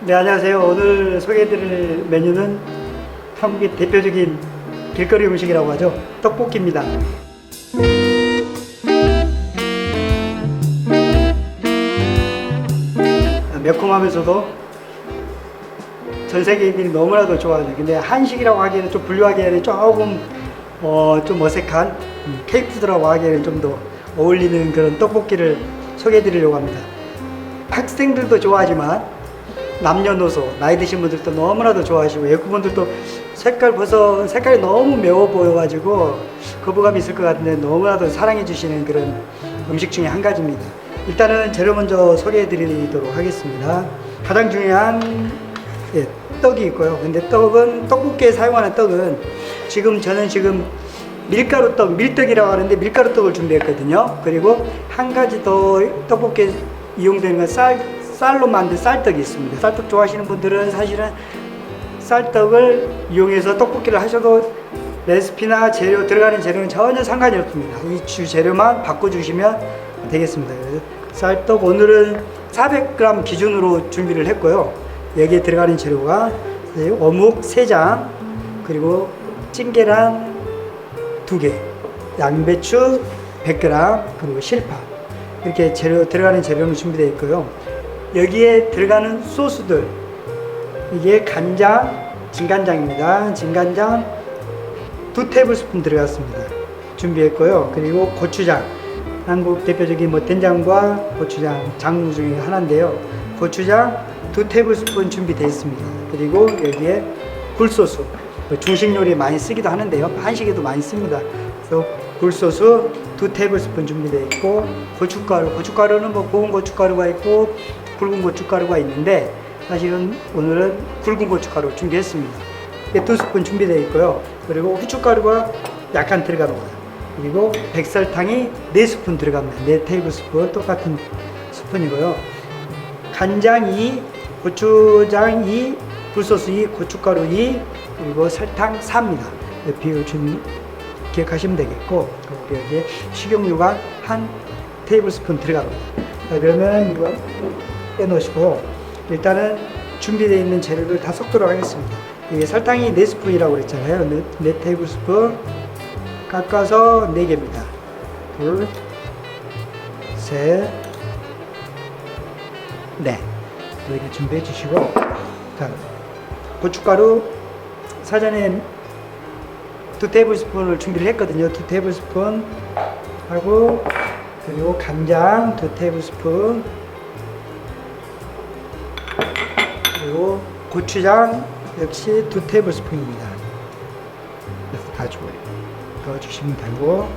네, 안녕하세요. 오늘 소개해드릴 메뉴는 한국의 대표적인 길거리 음식이라고 하죠. 떡볶이입니다. 매콤하면서도 전 세계인들이 너무나도 좋아하죠. 근데 한식이라고 하기에는 좀 분류하기에는 조금 좀 어색한 케이푸드라고 하기에는 좀 더 어울리는 그런 떡볶이를 소개해드리려고 합니다. 학생들도 좋아하지만 남녀노소 나이 드신 분들도 너무나도 좋아하시고 외국분들도 색깔이 너무 매워 보여가지고 거부감이 있을 것 같은데 너무나도 사랑해 주시는 그런 음식 중에 한 가지입니다. 일단은 재료 먼저 소개해 드리도록 하겠습니다. 가장 중요한 떡이 있고요. 근데 떡볶이에 사용하는 떡은 저는 지금 밀떡이라고 하는데 밀가루떡을 준비했거든요. 그리고 한 가지 더 떡볶이에 이용되는 건 쌀로 만든 쌀떡이 있습니다. 쌀떡 좋아하시는 분들은 사실은 쌀떡을 이용해서 떡볶이를 하셔도 레시피나 들어가는 재료는 전혀 상관이 없습니다. 이 주 재료만 바꿔주시면 되겠습니다. 그래서 쌀떡 오늘은 400g 기준으로 준비를 했고요. 여기에 들어가는 재료가 어묵 3장, 그리고 찐계란 2개, 양배추 100g, 그리고 실파, 이렇게 들어가는 재료는 준비되어 있고요. 여기에 들어가는 소스들, 이게 간장, 진간장입니다. 진간장 2테이블스푼 들어갔습니다. 준비했고요. 그리고 고추장, 한국 대표적인 된장과 고추장 장르 중에 하나인데요. 고추장 2테이블스푼 준비되어 있습니다. 그리고 여기에 굴소스, 중식 요리에 많이 쓰기도 하는데요. 한식에도 많이 씁니다. 그래서 굴소스 2테이블스푼 준비되어 있고, 고춧가루는 고운 고춧가루가 있고 굵은 고춧가루가 있는데 사실은 오늘은 굵은 고춧가루 준비했습니다. 2스푼 준비되어 있고요. 그리고 후춧가루가 약간 들어갑니다. 그리고 백설탕이 4스푼 들어갑니다. 4테이블스푼 똑같은 스푼이고요. 간장 2, 고추장 2, 굴소스 2, 고춧가루 2, 그리고 설탕 4입니다. 비율 기억하시면 되겠고, 그리고 여기에 식용유가 1테이블스푼 들어갑니다. 자, 그러면 이거 빼놓으시고 일단은 준비되어 있는 재료를 다 섞도록 하겠습니다. 이게 설탕이 4스푼이라고 그랬잖아요. 4테이블스푼 깎아서 4개입니다. 둘, 셋, 넷. 이렇게 준비해 주시고, 자, 고춧가루 사전에 2테이블스푼을 준비를 했거든요. 2테이블스푼 하고, 그리고 간장 2테이블스푼, 그리고 고추장 역시 2테이블스푼입니다. 그래서 다 넣어주시면 되고,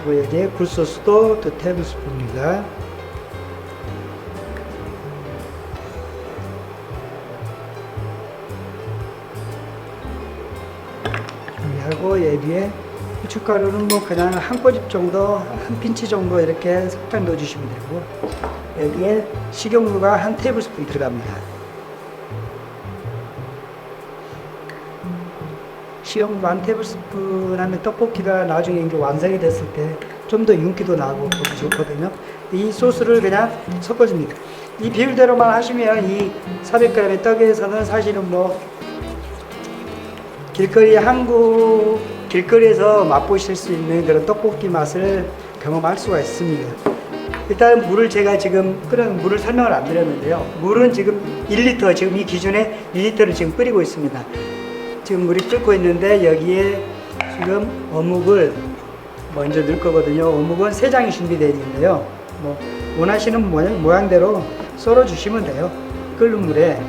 그리고 여기에 굴소스도 2테이블스푼입니다. 하고 여기에 후춧가루는 그냥 한 꼬집 정도, 한 핀치 정도 이렇게 살짝 넣어주시면 되고, 여기에 식용유가 1테이블스푼 들어갑니다. 식용유 1테이블스푼 하면 떡볶이가 나중에 이제 완성이 됐을 때 좀 더 윤기도 나고 좋거든요. 이 소스를 그냥 섞어줍니다. 이 비율대로만 하시면 이 400g의 떡에서는 사실은 한국 길거리에서 맛보실 수 있는 그런 떡볶이 맛을 경험할 수가 있습니다. 일단 제가 지금 끓여놓은 물을 설명을 안 드렸는데요. 물은 지금 1리터, 지금 이 기준에 1리터를 지금 끓이고 있습니다. 지금 물이 끓고 있는데 여기에 지금 어묵을 먼저 넣을 거거든요. 어묵은 3장이 준비되어 있는데요. 원하시는 모양대로 썰어 주시면 돼요. 끓는 물에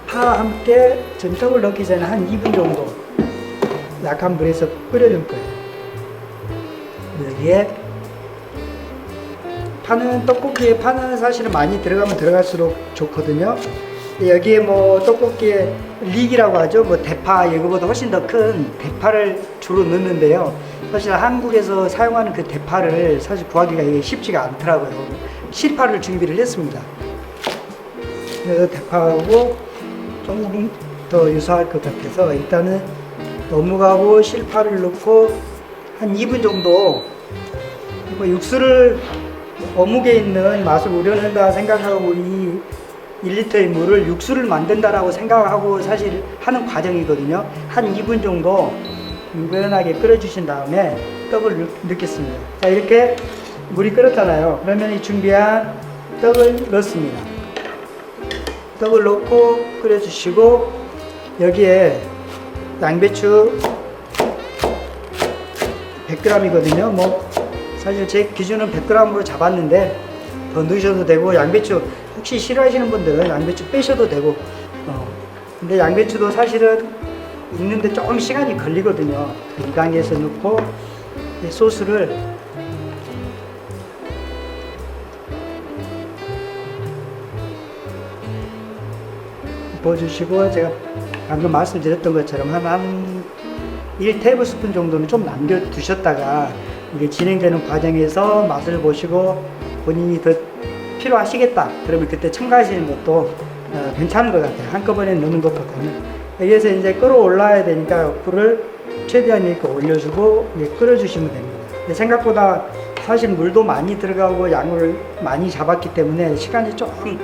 파와 함께 전떡을 넣기 전에 한 2분 정도 약한 불에서 끓여줄 거예요. 여기에 떡볶이에 파는 사실은 많이 들어가면 들어갈수록 좋거든요. 여기에 떡볶이에 릭이라고 하죠. 대파, 이거보다 훨씬 더 큰 대파를 주로 넣는데요. 사실 한국에서 사용하는 그 대파를 사실 구하기가 쉽지가 않더라고요. 실파를 준비를 했습니다. 그래서 대파하고 조금 더 유사할 것 같아서 일단은 어묵하고 실파를 넣고 한 2분 정도 뭐 육수를 어묵에 있는 맛을 우려낸다 생각하고 이 1리터의 물을 육수를 만든다라고 생각하고 사실 하는 과정이거든요. 한 2분 정도 은근하게 끓여주신 다음에 떡을 넣겠습니다. 자, 이렇게 물이 끓었잖아요. 그러면 이 준비한 떡을 넣습니다. 떡을 넣고 끓여주시고 여기에 양배추 100g이거든요. 뭐 사실 제 기준은 100g으로 잡았는데 더 넣으셔도 되고, 양배추 혹시 싫어하시는 분들은 양배추 빼셔도 되고, 근데 양배추도 사실은 익는데 조금 시간이 걸리거든요. 이 단계에서 넣고 이 소스를 부어주시고, 제가 방금 말씀드렸던 것처럼 한 1테이블스푼 정도는 좀 남겨두셨다가 이게 진행되는 과정에서 맛을 보시고 본인이 더 필요하시겠다 그러면 그때 첨가하시는 것도 괜찮은 것 같아요. 한꺼번에 넣는 것보다는. 여기에서 이제 끓어올라야 되니까 불을 최대한 이렇게 올려주고 끓여주시면 됩니다. 근데 생각보다 사실 물도 많이 들어가고 양을 많이 잡았기 때문에 시간이 조금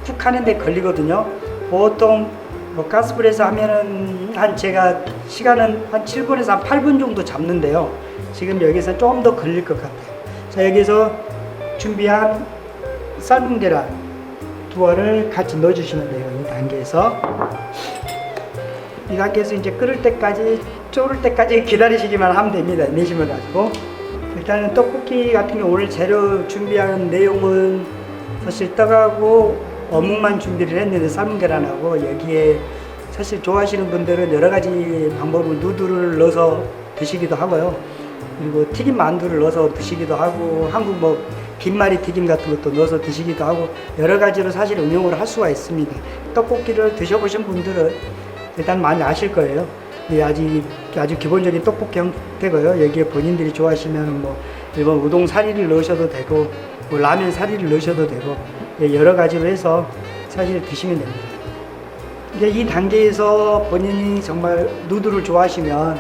푹 하는데 걸리거든요. 보통 뭐 가스불에서 하면은 제가 시간은 한 7분에서 한 8분 정도 잡는데요. 지금 여기서 좀 더 걸릴 것 같아요. 자, 여기서 준비한 삶은 계란 2알을 같이 넣어주시면 돼요. 이 단계에서 이제 끓을 때까지, 졸을 때까지 기다리시기만 하면 됩니다. 내심을 가지고. 일단은 떡볶이 같은 경우 오늘 재료 준비한 내용은 사실 떡하고 어묵만 준비를 했는데, 삶은 계란하고 여기에 사실 좋아하시는 분들은 여러 가지 방법으로 누드를 넣어서 드시기도 하고요. 그리고 튀김 만두를 넣어서 드시기도 하고, 한국 뭐 김말이 튀김 같은 것도 넣어서 드시기도 하고, 여러 가지로 사실 응용을 할 수가 있습니다. 떡볶이를 드셔보신 분들은 일단 많이 아실 거예요. 아주 기본적인 떡볶이 형태고요. 여기에 본인들이 좋아하시면 뭐 일본 우동 사리를 넣으셔도 되고, 뭐 라면 사리를 넣으셔도 되고, 여러 가지로 해서 사실 드시면 됩니다. 이제 이 단계에서 본인이 정말 누드를 좋아하시면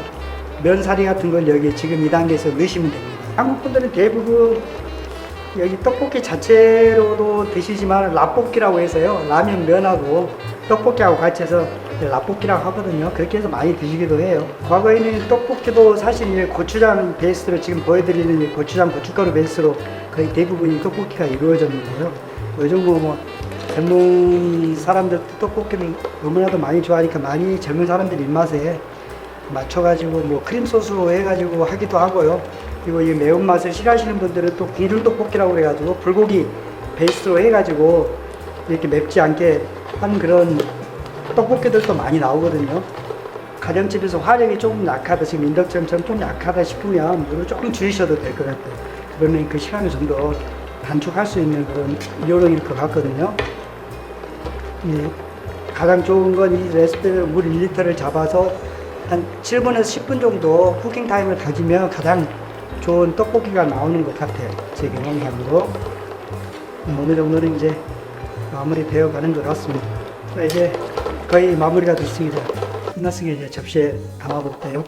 면사리 같은 걸 여기 지금 이 단계에서 넣으시면 됩니다. 한국 분들은 대부분 여기 떡볶이 자체로도 드시지만 라볶이라고 해서요, 라면 면하고 떡볶이하고 같이 해서 라볶이라고 하거든요. 그렇게 해서 많이 드시기도 해요. 과거에는 떡볶이도 사실 고추장 베이스로, 지금 보여드리는 고추장 고춧가루 베이스로 거의 대부분이 떡볶이가 이루어졌는데요. 요즘 뭐 젊은 사람들 떡볶이를 너무나도 많이 좋아하니까 많이 젊은 사람들 입맛에 맞춰가지고 뭐 크림 소스로 해가지고 하기도 하고요. 그리고 이 매운맛을 싫어하시는 분들은 또 궁중 떡볶이라고 해가지고 불고기 베이스로 해가지고 이렇게 맵지 않게 한 그런 떡볶이들도 많이 나오거든요. 가정집에서 화력이 조금 약하다, 지금 인덕션처럼 좀 약하다 싶으면 물을 조금 줄이셔도 될 것 같아요. 그러면 그 시간을 좀 더 단축할 수 있는 그런 요령일 것 같거든요. 가장 좋은 건 이 레시피를 물 1리터를 잡아서 한 7분에서 10분 정도 쿠킹 타임을 가지면 가장 좋은 떡볶이가 나오는 것 같아요. 제 경험상으로. 어느 정도는 이제 마무리 되어 가는 것 같습니다. 자, 이제 거의 마무리가 됐습니다. 끝났으니 이제 접시에 담아볼게요.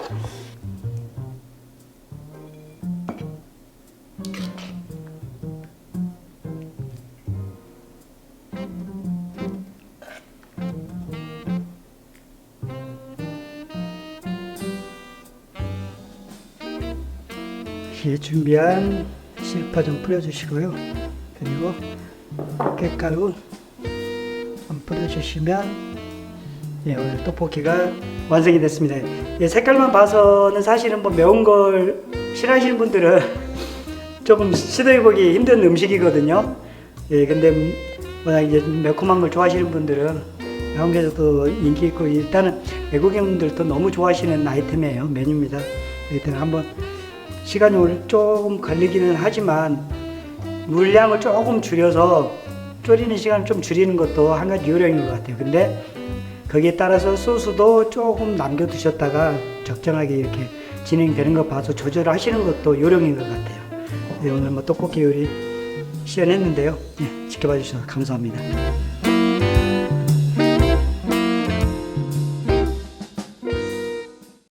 여기에 준비한 실파 좀 뿌려주시고요. 그리고 깻가루 좀 뿌려주시면 오늘 떡볶이가 완성이 됐습니다. 색깔만 봐서는 사실은 뭐 매운 걸 싫어하시는 분들은 조금 시도해보기 힘든 음식이거든요. 근데 워낙 이제 매콤한 걸 좋아하시는 분들은 매운 게 또 인기 있고, 일단은 외국인분들도 너무 좋아하시는 아이템이에요. 메뉴입니다. 일단 한번 시간이 오늘 조금 걸리기는 하지만 물량을 조금 줄여서 졸이는 시간을 좀 줄이는 것도 한 가지 요령인 것 같아요. 근데 거기에 따라서 소스도 조금 남겨두셨다가 적정하게 이렇게 진행되는 거 봐서 조절하시는 것도 요령인 것 같아요. 오늘 뭐 떡볶이 요리 시연했는데요. 지켜봐 주셔서 감사합니다.